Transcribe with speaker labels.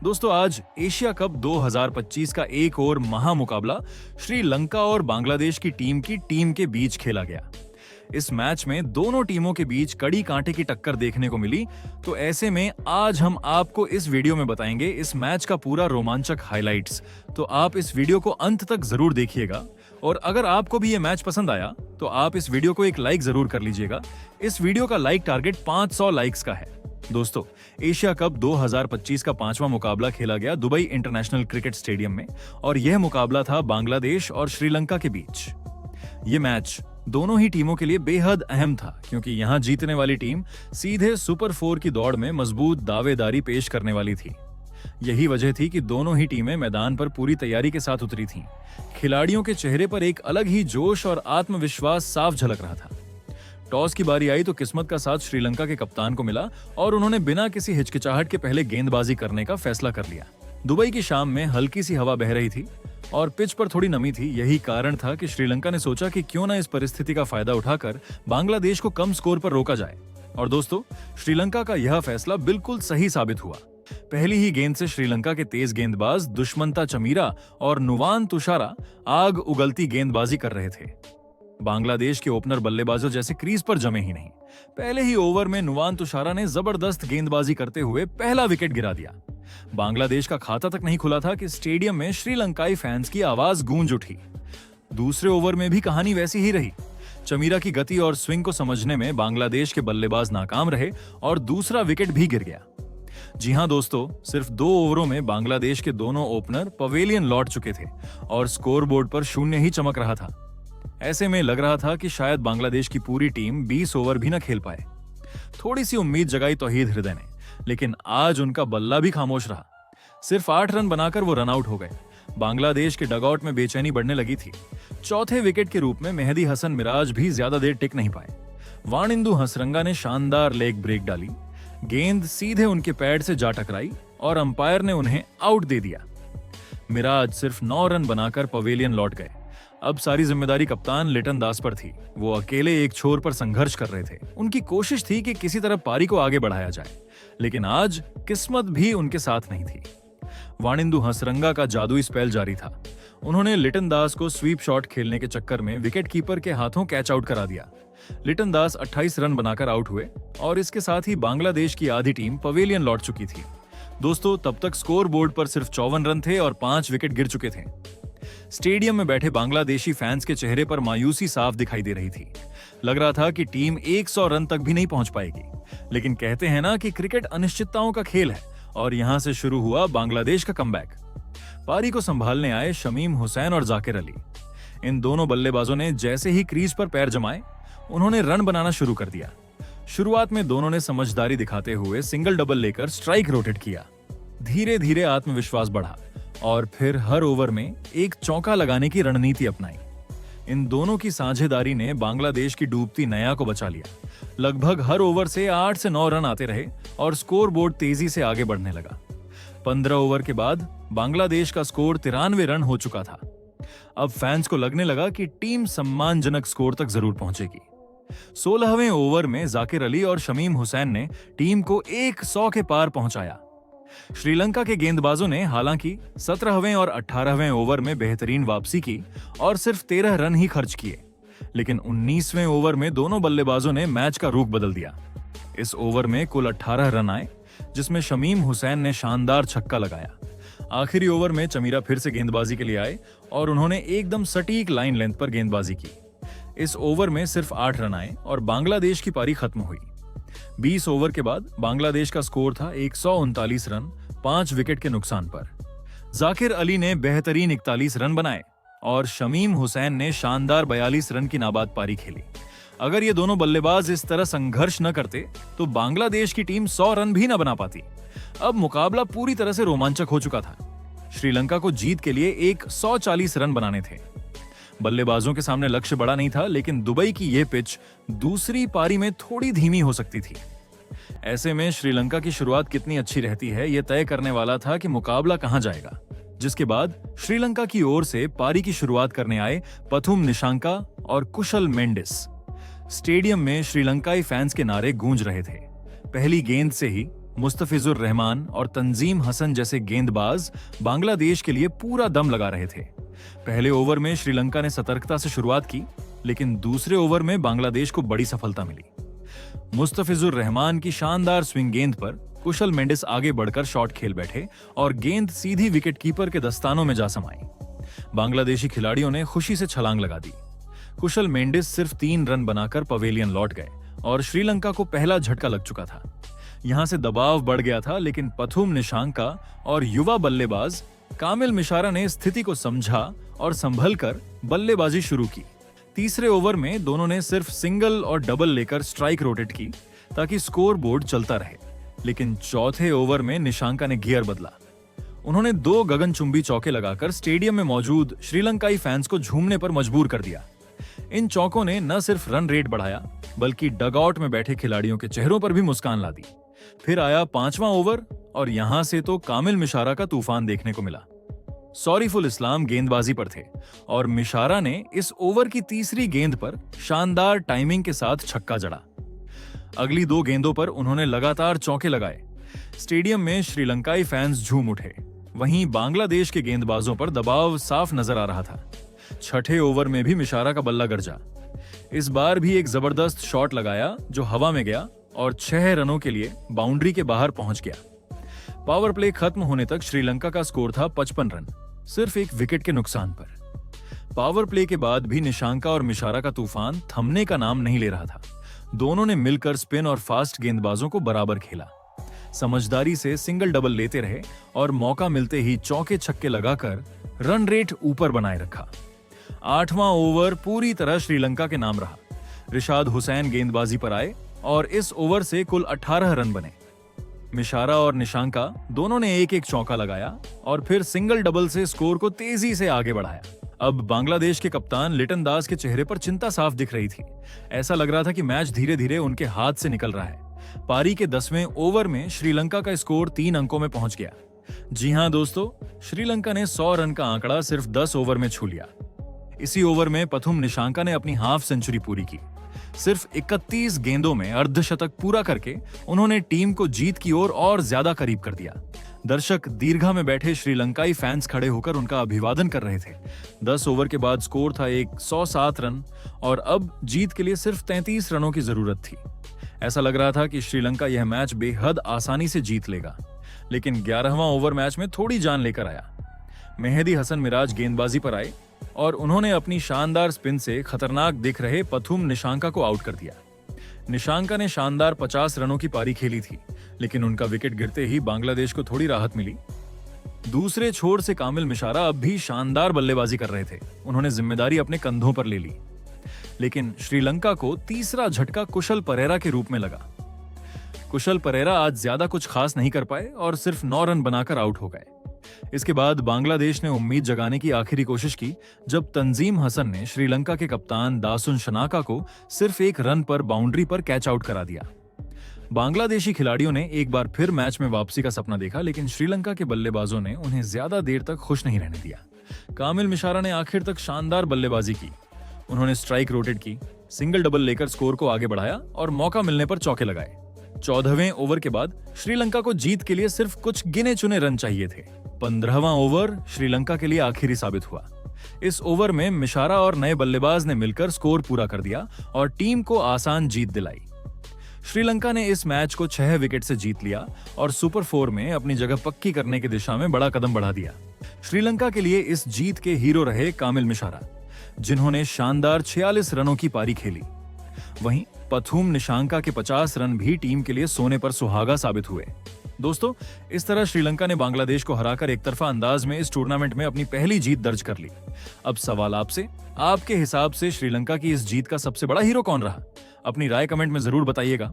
Speaker 1: दोस्तों आज Asia cup 2025 का एक और महामुकाबला श्रीलंका और बांग्लादेश की टीम के बीच खेला गया। इस मैच में दोनों टीमों के बीच कड़ी कांटे की टक्कर देखने को मिली। तो ऐसे में आज हम आपको इस वीडियो में बताएंगे इस मैच का पूरा रोमांचक हाइलाइट्स। तो आप इस वीडियो को अंत तक जरूर देखिएगा और अगर आपको भी ये मैच पसंद आया तो आप इस वीडियो को एक लाइक जरूर कर लीजिएगा। इस वीडियो का लाइक टारगेट 500 लाइक्स का है। दोस्तों एशिया कप 2025 का 5वां मुकाबला खेला गया दुबई इंटरनेशनल क्रिकेट स्टेडियम में और यह मुकाबला था बांग्लादेश और श्रीलंका के बीच। ये मैच दोनों ही टीमों के लिए बेहद अहम था क्योंकि यहां जीतने वाली टीम सीधे सुपर 4 की दौड़ में मजबूत दावेदारी पेश करने वाली थी। यही वजह थी कि दोनों ही टीमें मैदान पर पूरी तैयारी के साथ उतरी थीं। खिलाड़ियों के चेहरे पर एक अलग ही जोश और आत्मविश्वास साफ झलक रहा था। टॉस की बारी आई तो किस्मत का साथ श्रीलंका के कप्तान को मिला और उन्होंने बिना किसी हिचकिचाहट के पहले गेंदबाजी करने का फैसला कर लिया। दुबई की शाम में हल्की सी हवा बह रही थी और पिच पर थोड़ी नमी थी। यही कारण था कि श्रीलंका ने सोचा कि क्यों ना इस परिस्थिति का फायदा उठाकर बांग्लादेश को कम स्कोर पर रोका जाए। और दोस्तों श्रीलंका का यह फैसला बिल्कुल सही साबित हुआ। पहली ही गेंद से श्रीलंका के तेज गेंदबाज दुष्मंता चमीरा और नुवान तुषारा आग उगलती गेंदबाजी कर रहे थे। बांग्लादेश के ओपनर बल्लेबाजों जैसे क्रीज पर जमे ही नहीं। पहले ही ओवर में नुवान तुषारा ने जबरदस्त गेंदबाजी करते हुए पहला विकेट गिरा दिया। बांग्लादेश का खाता तक नहीं खुला था कि स्टेडियम में श्रीलंकाई फैंस की आवाज गूंज उठी। दूसरे ओवर में भी कहानी वैसी ही रही। चमीरा की गति और स्विंग को समझने में बांग्लादेश के बल्लेबाज नाकाम रहे और दूसरा विकेट भी गिर गया। जी हां दोस्तों, सिर्फ 2 ओवरों में बांग्लादेश के दोनों ओपनर पवेलियन लौट चुके थे और स्कोरबोर्ड पर 0 ही चमक रहा था। ऐसे में लग रहा था कि शायद बांग्लादेश की पूरी टीम 20 ओवर भी न खेल पाए। थोड़ी सी उम्मीद जगाई तौहीद हृदय ने, लेकिन आज उनका बल्ला भी खामोश रहा। सिर्फ 8 रन बनाकर वो रन आउट हो गए। बांग्लादेश के डगआउट में बेचैनी बढ़ने लगी थी। चौथे विकेट के रूप में मेहदी हसन मिराज भी ज्यादा देर टिक नहीं पाए। वाणिंदु हसरंगा ने शानदार लेग ब्रेक डाली। गेंद सीधे उनके पैड से जा टकराई और अंपायर ने उन्हें आउट दे दिया। मिराज सिर्फ 9 रन बनाकर पवेलियन लौट गए। अब सारी जिम्मेदारी कप्तान लिटन दास पर थी। वो अकेले एक छोर पर संघर्ष कर रहे थे। उनकी कोशिश थी कि किसी तरह पारी को आगे बढ़ाया जाए, लेकिन आज किस्मत भी उनके साथ नहीं थी। वाणिंदु हसरंगा का जादुई स्पेल जारी था। उन्होंने लिटन दास को स्वीप शॉट खेलने के चक्कर में विकेट कीपर के हाथों कैच आउट करा दिया। लिटन दास 28 रन बनाकर आउट हुए और इसके साथ ही बांग्लादेश की आधी टीम पवेलियन लौट चुकी थी। दोस्तों तब तक स्कोर बोर्ड पर सिर्फ 54 रन थे और 5 विकेट गिर चुके थे। स्टेडियम में बैठे बांग्लादेशी फैंस के चेहरे पर मायूसी साफ दिखाई दे रही थी। लग रहा था कि टीम 100 रन तक भी नहीं पहुंच पाएगी। लेकिन कहते हैं ना कि क्रिकेट अनिश्चितताओं का खेल है और यहां से शुरू हुआ बांग्लादेश का कमबैक। पारी को संभालने आए शमीम हुसैन और जाकिर अली। इन दोनों बल्लेबाजों ने जैसे ही क्रीज पर पैर जमाए उन्होंने रन बनाना शुरू कर दिया। शुरुआत में दोनों ने समझदारी दिखाते हुए सिंगल डबल लेकर स्ट्राइक रोटेट किया। धीरे धीरे आत्मविश्वास बढ़ा और फिर हर ओवर में एक चौका लगाने की रणनीति अपनाई। इन दोनों की साझेदारी ने बांग्लादेश की डूबती नया को बचा लिया। लगभग हर ओवर से 8 से 9 रन आते रहे और स्कोर बोर्ड तेजी से आगे बढ़ने लगा। 15 ओवर के बाद बांग्लादेश का स्कोर 93 रन हो चुका था। अब फैंस को लगने लगा कि टीम सम्मानजनक स्कोर तक जरूर पहुंचेगी। 16वें ओवर में जाकिर अली और शमीम हुसैन ने टीम को 100 के पार पहुंचाया। श्रीलंका के गेंदबाजों ने हालांकि 17वें और 18वें ओवर में बेहतरीन वापसी की और सिर्फ 13 रन ही खर्च किए, लेकिन 19वें ओवर में दोनों बल्लेबाजों ने मैच का रुख बदल दिया। इस ओवर में कुल 18 रन आए, जिसमें शमीम हुसैन ने शानदार छक्का लगाया। आखिरी ओवर में चमीरा फिर से गेंदबाजी के लिए आए और उन्होंने एकदम सटीक लाइन लेंथ पर गेंदबाजी की। इस ओवर में सिर्फ 8 रन आए और बांग्लादेश की पारी खत्म हुई। 20 ओवर के बाद बांग्लादेश का स्कोर था 139 रन 5 विकेट के नुकसान पर। जाकिर अली ने बेहतरीन 41 रन बनाए और शमीम हुसैन ने शानदार 42 रन की नाबाद पारी खेली। अगर ये दोनों बल्लेबाज इस तरह संघर्ष न करते तो बांग्लादेश की टीम 100 रन भी न बना पाती। अब मुकाबला पूरी तरह से रोमांचक हो चुका था। श्रीलंका को जीत के लिए एक 140 रन बनाने थे। बल्लेबाजों के सामने लक्ष्य बड़ा नहीं था, लेकिन दुबई की यह पिच दूसरी पारी में थोड़ी धीमी हो सकती थी। ऐसे में श्रीलंका की शुरुआत कितनी अच्छी रहती है यह तय करने वाला था कि मुकाबला कहां जाएगा। जिसके बाद श्रीलंका की ओर से पारी की शुरुआत करने आए पथुम निशांका और कुशल मेंडिस। स्टेडियम में श्रीलंकाई फैंस के नारे गूंज रहे थे। पहली गेंद से ही मुस्तफिजुर रहमान और तंजीम हसन जैसे गेंदबाज बांग्लादेश के लिए पूरा दम लगा रहे थे। पहले ओवर में श्रीलंका ने सतर्कता से शुरुआत की, लेकिन दूसरे ओवर में बांग्लादेश को बड़ी सफलता मिली। मुस्तफिजुर रहमान की शानदार स्विंग गेंद पर कुशल मेंडिस आगे बढ़कर शॉट खेल बैठे और गेंद सीधी विकेट कीपर के दस्तानों में जा समाई। बांग्लादेशी खिलाड़ियों ने खुशी से छलांग लगा दी। कुशल मेंडिस सिर्फ 3 रन बनाकर पवेलियन लौट गए और श्रीलंका को पहला झटका लग चुका था। यहां से दबाव बढ़ गया था, लेकिन पथुम निशांका और युवा बल्लेबाज कामिल मिशारा ने स्थिति को समझा और संभलकर बल्लेबाजी शुरू की। तीसरे ओवर में दोनों ने सिर्फ सिंगल और डबल लेकर स्ट्राइक रोटेट की ताकि स्कोर बोर्ड चलता रहे, लेकिन चौथे ओवर में निशांका ने गियर बदला। उन्होंने 2 गगनचुंबी चौके लगाकर स्टेडियम में मौजूद श्रीलंकाई फैंस को झूमने पर मजबूर कर दिया। इन चौकों ने न सिर्फ रन रेट बढ़ाया, बल्कि डगआउट में बैठे खिलाड़ियों के चेहरों पर भी मुस्कान ला दी। फिर आया 5वां ओवर और यहां से तो कामिल मिशारा का तूफान देखने को मिला। सॉरीफुल इस्लाम गेंदबाजी पर थे और मिशारा ने इस ओवर की तीसरी गेंद पर शानदार टाइमिंग के साथ छक्का जड़ा। अगली 2 गेंदों पर उन्होंने लगातार चौके लगाए। स्टेडियम में श्रीलंकाई फैंस झूम उठे। वहीं बांग्लादेश के गेंदबाजों पर दबाव साफ नजर आ रहा था। छठे ओवर में भी मिशारा का बल्ला गरजा। इस बार भी एक जबरदस्त शॉट लगाया जो हवा में गया और 6 रनों के लिए बाउंड्री के बाहर पहुंच गया। पावर प्ले खत्म होने तक श्रीलंका का स्कोर था 55 रन, सिर्फ 1 विकेट के नुकसान पर। पावर प्ले के बाद भी निशांका और मिशारा का तूफान थमने का नाम नहीं ले रहा था। दोनों ने मिलकर स्पिन और फास्ट गेंदबाजों को बराबर खेला। समझदारी से सिंगल डबल लेते रहे और मौका मिलते ही चौके छक्के लगाकर रन रेट ऊपर बनाए रखा। 8वां ओवर पूरी तरह श्रीलंका के नाम रहा। रिशाद हुसैन गेंदबाजी पर आए और इस ओवर से कुल 18 रन बने। मिशारा और निशांका दोनों ने एक एक चौका लगाया और फिर सिंगल डबल से स्कोर को तेजी से आगे बढ़ाया। अब बांग्लादेश के कप्तान लिटन दास के चेहरे पर चिंता साफ दिख रही थी। ऐसा लग रहा था कि मैच धीरे धीरे उनके हाथ से निकल रहा है। पारी के 10वें ओवर में श्रीलंका का स्कोर 3 अंकों में पहुंच गया। जी हां दोस्तों, श्रीलंका ने 100 रन का आंकड़ा सिर्फ 10 ओवर में छू लिया। इसी ओवर में पथुम निशांका ने अपनी हाफ सेंचुरी पूरी की। सिर्फ 31 गेंदों में अर्धशतक पूरा करके उन्होंने टीम को जीत की ओर और ज्यादा करीब कर दिया। दर्शक दीर्घा में बैठे श्रीलंकाई फैंस खड़े होकर उनका अभिवादन कर रहे थे। 10 ओवर के बाद स्कोर था 107 रन और अब जीत के लिए सिर्फ 33 रनों की जरूरत थी। ऐसा लग रहा था कि श्रीलंका यह मैच बेहद आसानी से जीत लेगा, लेकिन 11वां ओवर मैच में थोड़ी जान लेकर आया। मेहदी हसन मिराज गेंदबाजी पर आए और उन्होंने अपनी शानदार स्पिन से खतरनाक दिख रहे पथुम निशांका को आउट कर दिया। निशांका ने शानदार 50 रनों की पारी खेली थी, लेकिन उनका विकेट गिरते ही बांग्लादेश को थोड़ी राहत मिली। दूसरे छोर से कामिल मिशारा अब भी शानदार बल्लेबाजी कर रहे थे। उन्होंने जिम्मेदारी अपने कंधों पर ले ली, लेकिन श्रीलंका को तीसरा झटका कुशल परेरा के रूप में लगा। कुशल परेरा आज ज्यादा कुछ खास नहीं कर पाए और सिर्फ 9 रन बनाकर आउट हो गए। इसके बाद बांग्लादेश ने उम्मीद जगाने की आखिरी कोशिश की जब तंजीम हसन ने श्रीलंका के कप्तान दासुन शनाका को सिर्फ 1 रन पर बाउंड्री पर कैच आउट करा दिया। बांग्लादेशी खिलाड़ियों ने एक बार फिर मैच में वापसी का सपना देखा, लेकिन श्रीलंका के बल्लेबाजों ने उन्हें ज्यादा देर तक खुश नहीं रहने दिया। कामिल मिशारा ने आखिर तक शानदार बल्लेबाजी की। उन्होंने स्ट्राइक रोटेट की, सिंगल डबल लेकर स्कोर को आगे बढ़ाया और मौका मिलने पर चौके लगाए। 14वें ओवर के बाद श्रीलंका को जीत के लिए सिर्फ कुछ गिने चुने रन चाहिए थे। 15वां ओवर श्रीलंका के लिए आखिरी साबित हुआ। इस ओवर में मिशारा और नए बल्लेबाज ने मिलकर स्कोर पूरा कर दिया और टीम को आसान जीत दिलाई। श्रीलंका ने इस मैच को 6 विकेट से जीत लिया और सुपर 4 में अपनी जगह पक्की करने की दिशा में बड़ा कदम बढ़ा दिया। श्रीलंका के लिए इस जीत के हीरो रहे कामिल मिशारा, जिन्होंने शानदार 46 रनों की पारी खेली। वहीं पथुम निशांका के 50 रन भी टीम के लिए सोने पर सुहागा साबित हुए। दोस्तों, इस तरह श्रीलंका ने बांग्लादेश को हराकर एकतरफा अंदाज में इस टूर्नामेंट में अपनी पहली जीत दर्ज कर ली। अब सवाल आपसे, आपके हिसाब से श्रीलंका की इस जीत का सबसे बड़ा हीरो कौन रहा? अपनी राय कमेंट में जरूर बताइएगा।